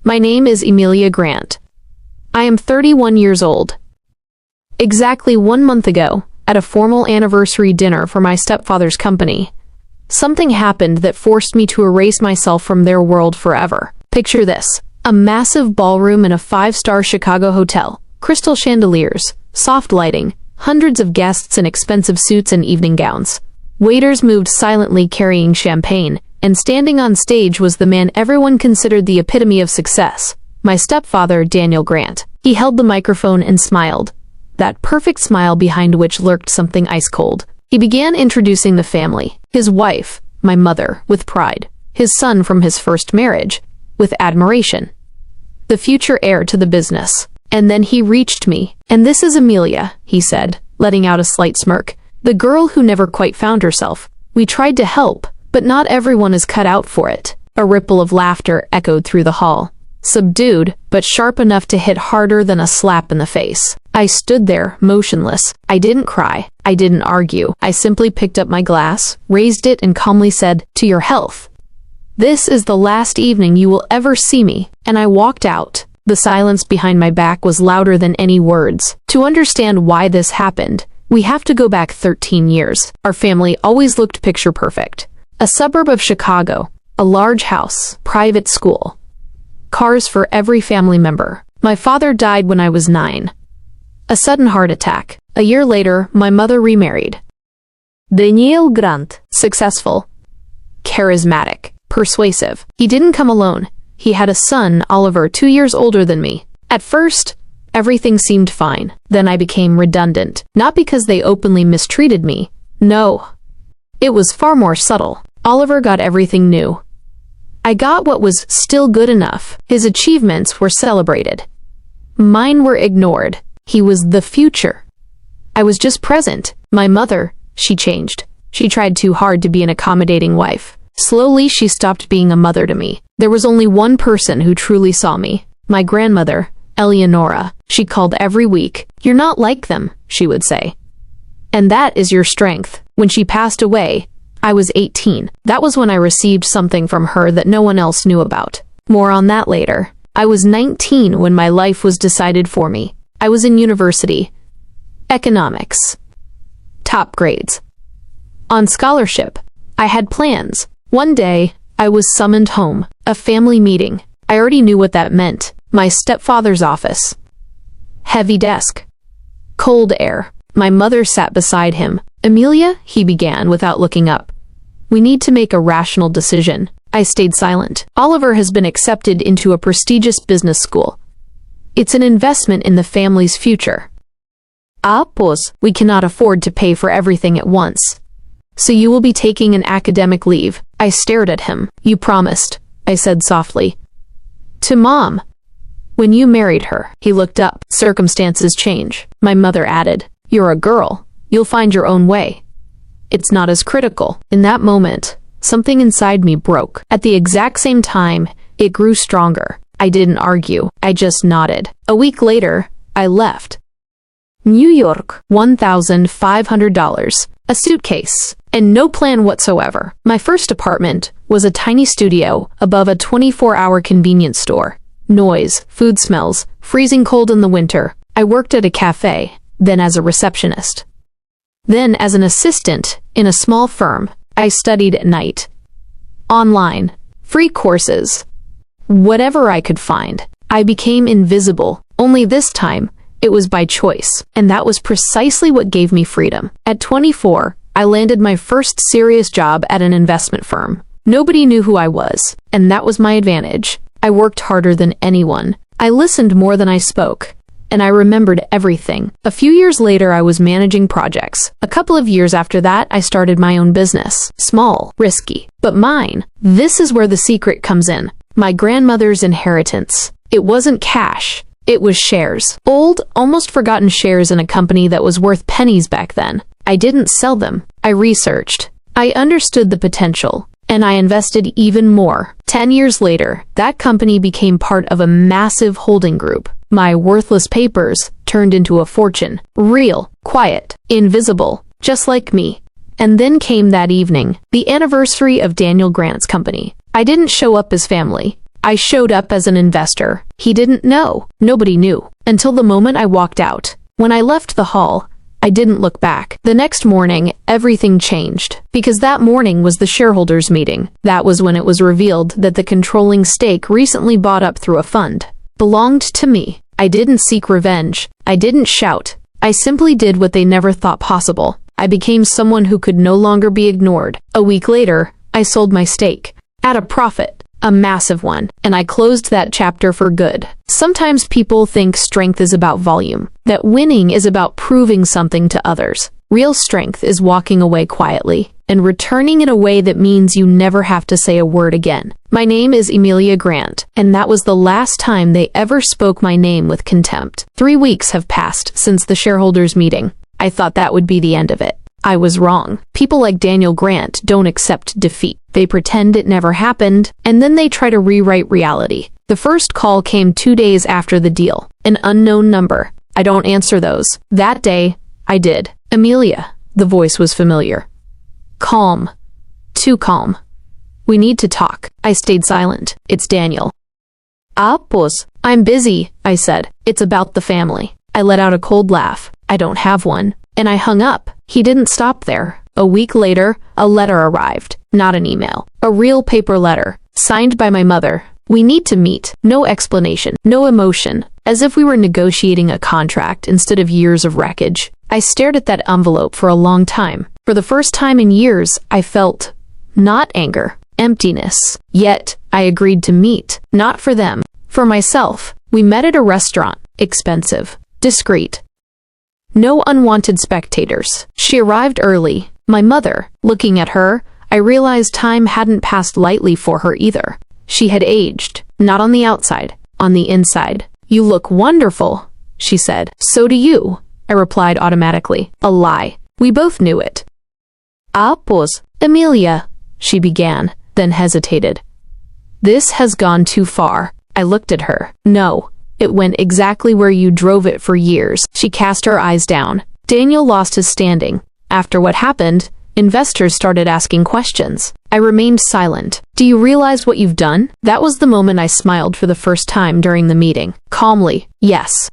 My name is Amelia Grant. I am 31 years old. Exactly 1 month ago, at a formal anniversary dinner for my stepfather's company, something happened that forced me to erase myself from their world forever. Picture this: a massive ballroom in a 5-star Chicago hotel, crystal chandeliers, soft lighting, hundreds of guests in expensive suits and evening gowns. Waiters moved silently carrying champagne, and standing on stage was the man everyone considered the epitome of success, my stepfather, Daniel Grant. He held the microphone and smiled, that perfect smile behind which lurked something ice-cold. He began introducing the family, his wife, my mother, with pride, his son from his first marriage, with admiration, the future heir to the business. And then he reached me. "And this is Amelia," he said, letting out a slight smirk, "the girl who never quite found herself. We tried to help, but not everyone is cut out for it." A ripple of laughter echoed through the hall, subdued, but sharp enough to hit harder than a slap in the face. I stood there, motionless. I didn't cry. I didn't argue. I simply picked up my glass, raised it, and calmly said, "To your health. This is the last evening you will ever see me." And I walked out. The silence behind my back was louder than any words. To understand why this happened, we have to go back 13 years. Our family always looked picture perfect. A suburb of Chicago, a large house, private school, cars for every family member. My father died when I was 9. A sudden heart attack. A year later, my mother remarried. Daniel Grant. Successful, charismatic, persuasive. He didn't come alone. He had a son, Oliver, 2 years older than me. At first, everything seemed fine. Then I became redundant. Not because they openly mistreated me. No. It was far more subtle. Oliver got everything new. I got what was still good enough. His achievements were celebrated. Mine were ignored. He was the future. I was just present. My mother, she changed. She tried too hard to be an accommodating wife. Slowly, she stopped being a mother to me. There was only one person who truly saw me. My grandmother, Eleonora. She called every week. "You're not like them," she would say. "And that is your strength." When she passed away, I was 18. That was when I received something from her that no one else knew about. More on that later. I was 19 when my life was decided for me. I was in university. Economics. Top grades. On scholarship. I had plans. One day, I was summoned home. A family meeting. I already knew what that meant. My stepfather's office. Heavy desk. Cold air. My mother sat beside him. "Amelia," he began without looking up, "we need to make a rational decision." I stayed silent. "Oliver has been accepted into a prestigious business school. It's an investment in the family's future. We cannot afford to pay for everything at once. So you will be taking an academic leave." I stared at him. "You promised," I said softly. "To Mom. When you married her." He looked up. "Circumstances change," my mother added. "You're a girl. You'll find your own way. It's not as critical." In that moment, something inside me broke. At the exact same time, it grew stronger. I didn't argue. I just nodded. A week later, I left. New York, $1,500, a suitcase, and no plan whatsoever. My first apartment was a tiny studio above a 24-hour convenience store. Noise, food smells, freezing cold in the winter. I worked at a cafe, then as a receptionist. Then as an assistant in a small firm. I studied at night. Online. Free courses. Whatever I could find. I became invisible. Only this time, it was by choice. And that was precisely what gave me freedom. At 24, I landed my first serious job at an investment firm. Nobody knew who I was, and that was my advantage. I worked harder than anyone. I listened more than I spoke. And I remembered everything. A few years later, I was managing projects. A couple of years after that, I started my own business. Small, risky, but mine. This is where the secret comes in. My grandmother's inheritance. It wasn't cash. It was shares. Old, almost forgotten shares in a company that was worth pennies back then. I didn't sell them. I researched. I understood the potential. And I invested even more. 10 years later, that company became part of a massive holding group. My worthless papers turned into a fortune. Real, quiet, invisible, just like me. And then came that evening, the anniversary of Daniel Grant's company. I didn't show up as family. I showed up as an investor. He didn't know. Nobody knew. Until the moment I walked out. When I left the hall, I didn't look back. The next morning, everything changed. Because that morning was the shareholders' meeting. That was when it was revealed that the controlling stake recently bought up through a fund belonged to me. I didn't seek revenge. I didn't shout. I simply did what they never thought possible. I became someone who could no longer be ignored. A week later, I sold my stake. At a profit. A massive one. And I closed that chapter for good. Sometimes people think strength is about volume. That winning is about proving something to others. Real strength is walking away quietly and returning in a way that means you never have to say a word again. My name is Emilia Grant, and that was the last time they ever spoke my name with contempt. 3 weeks have passed since the shareholders' meeting. I thought that would be the end of it. I was wrong. People like Daniel Grant don't accept defeat. They pretend it never happened, and then they try to rewrite reality. The first call came 2 days after the deal. An unknown number. I don't answer those. That day, I did. Emilia. The voice was familiar. Calm. Too calm. We need to talk. I stayed silent. It's Daniel. Pues. I'm busy, I said. It's about the family. I let out a cold laugh. I don't have one. And I hung up. He didn't stop there. A week later, a letter arrived. Not an email. A real paper letter. Signed by my mother. We need to meet. No explanation. No emotion. As if we were negotiating a contract instead of years of wreckage. I stared at that envelope for a long time. For the first time in years, I felt not anger, emptiness. Yet, I agreed to meet. Not for them. For myself. We met at a restaurant. Expensive. Discreet. No unwanted spectators. She arrived early. My mother. Looking at her, I realized time hadn't passed lightly for her either. She had aged. Not on the outside. On the inside. You look wonderful, she said. So do you, I replied automatically. A lie. We both knew it. Pues. Emilia, she began, then hesitated. This has gone too far. I looked at her. No. It went exactly where you drove it for years. She cast her eyes down. Daniel lost his standing. After what happened, investors started asking questions. I remained silent. Do you realize what you've done? That was the moment I smiled for the first time during the meeting. Calmly, yes.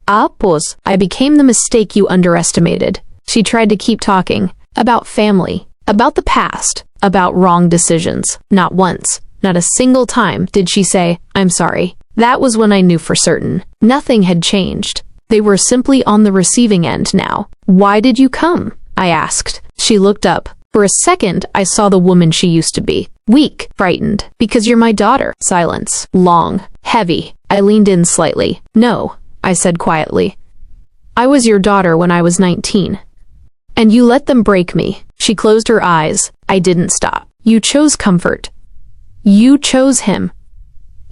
Pues. I became the mistake you underestimated. She tried to keep talking. About family. About the past. About wrong decisions. Not once. Not a single time did she say, I'm sorry. That was when I knew for certain. Nothing had changed. They were simply on the receiving end now. Why did you come? I asked. She looked up. For a second, I saw the woman she used to be. Weak, frightened. Because you're my daughter. Silence. Long. Heavy. I leaned in slightly. No, I said quietly. I was your daughter when I was 19. And you let them break me. She closed her eyes. I didn't stop. You chose comfort. You chose him.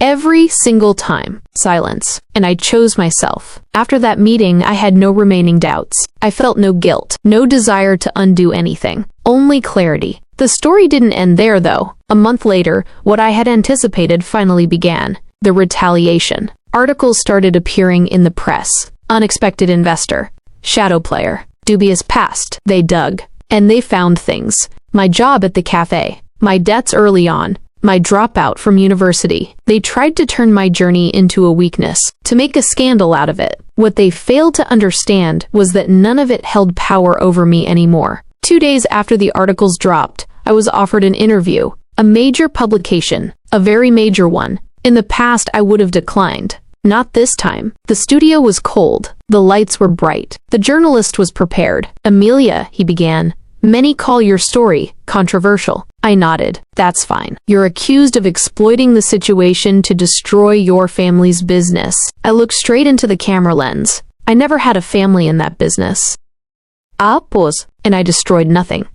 Every single time. Silence. And I chose myself. After that meeting, I had no remaining doubts. I felt no guilt, no desire to undo anything. Only clarity. The story didn't end there, though. A month later, what I had anticipated finally began. The retaliation. Articles started appearing in the press. Unexpected investor. Shadow player. Dubious past. They dug. And they found things. My job at the cafe. My debts early on. My dropout from university. They tried to turn my journey into a weakness, to make a scandal out of it. What they failed to understand was that none of it held power over me anymore. 2 days after the articles dropped, I was offered an interview, a major publication, a very major one. In the past, I would have declined. Not this time. The studio was cold. The lights were bright. The journalist was prepared. Emilia, he began. Many call your story controversial. I nodded. That's fine. You're accused of exploiting the situation to destroy your family's business. I looked straight into the camera lens. I never had a family in that business. Pues. And I destroyed nothing.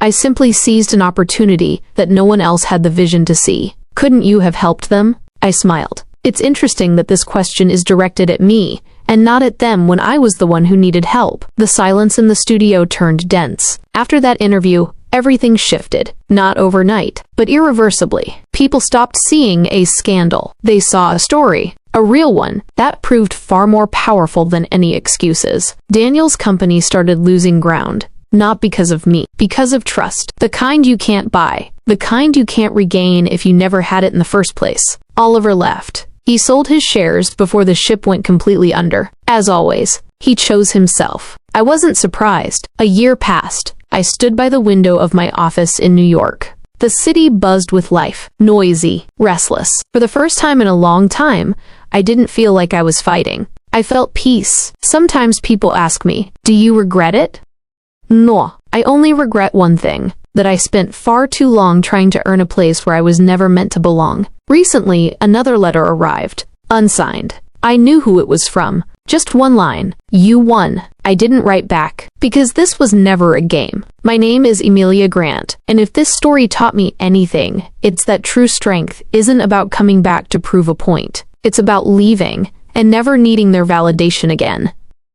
I simply seized an opportunity that no one else had the vision to see. Couldn't you have helped them? I smiled. It's interesting that this question is directed at me, and not at them when I was the one who needed help. The silence in the studio turned dense. After that interview, everything shifted. Not overnight, but irreversibly. People stopped seeing a scandal. They saw a story. A real one. That proved far more powerful than any excuses. Daniel's company started losing ground. Not because of me. Because of trust. The kind you can't buy. The kind you can't regain if you never had it in the first place. Oliver left. He sold his shares before the ship went completely under. As always, he chose himself. I wasn't surprised. A year passed. I stood by the window of my office in New York. The city buzzed with life, noisy, restless. For the first time in a long time, I didn't feel like I was fighting. I felt peace. Sometimes people ask me, "Do you regret it?" No, I only regret one thing, that I spent far too long trying to earn a place where I was never meant to belong. Recently, another letter arrived, unsigned. I knew who it was from. Just one line. "You won." I didn't write back, because this was never a game. My name is Emilia Grant, and if this story taught me anything, it's that true strength isn't about coming back to prove a point. It's about leaving, and never needing their validation again.